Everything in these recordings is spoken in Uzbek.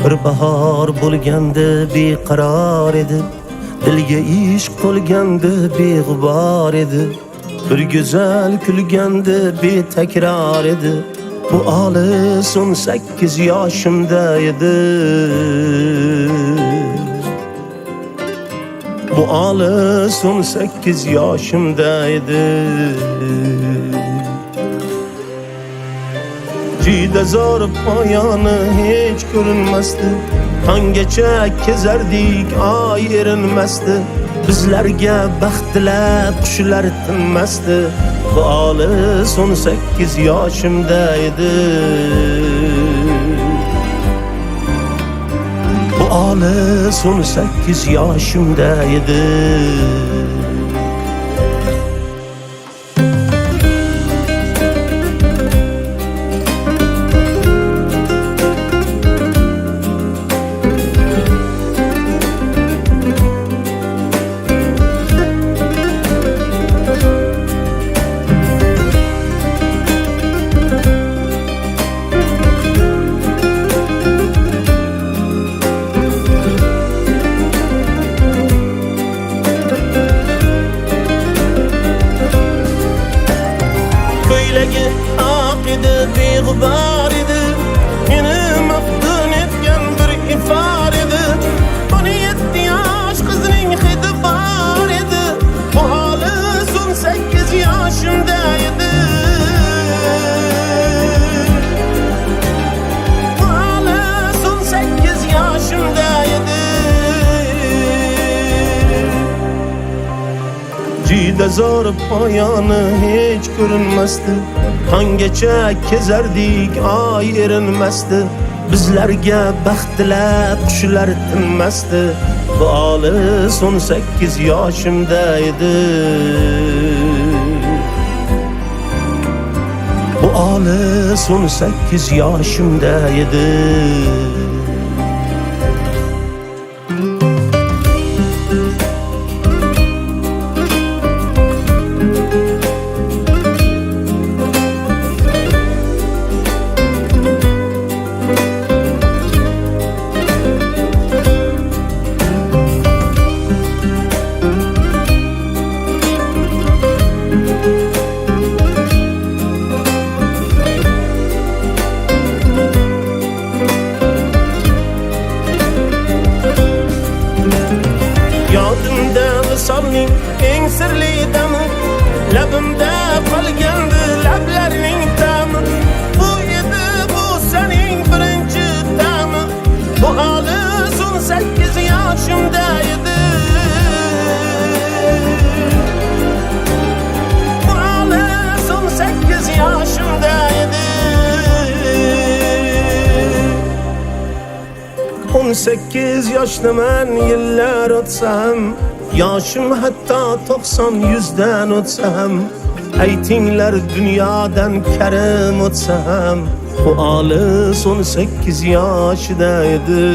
Bir bahar bo'lganda beqaror edi, dilga ishq to'lganda beg'ubor edi. Bir go'zal kulganda betakror edi. Bu olis 18 yoshimda edi. Bu olis 18 yoshimda edi. Cide zor poyoni hiç ko'rinmasdi. Tonggacha kezardik, oy erinmasdi. Bizlarga baxt tilab qushlar tinmasdi. Bu olis 18 yoshimda edi. Bu olis 18 yoshimda edi. Köylegi ak idi, beg'ubor edi. Meni maftun etgan bir ifor edi. 17 yosh qizning hidi bor edi. Bu olis 18 yoshimda edi. Bu olis 18 yoshimda edi. Cide zor poyoni hiç ko'rinmasdi. Tonggacha kezardik, oy erinmasdi. Bizlarga baxt tilab qushlar tinmasdi. Bu olis 18 yoshimda edi. Bu olis 18 yoshimda edi. Yodimda visolning eng sirli dami, labimda qolgandi lablarning ta'mi. Bu edi bu sening birinchi ta'mi. Bu olis 18 yoshimda edi. Bu olis 18 yoshimda edi. 18 yoshdaman, yillar o'tsam, yoshim hatto 90-100dan o'tsam. Aytinglar dunyodan karim o'tsam, bu olis 18 yoshida edi.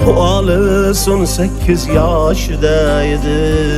Bu olis 18 yoshida edi.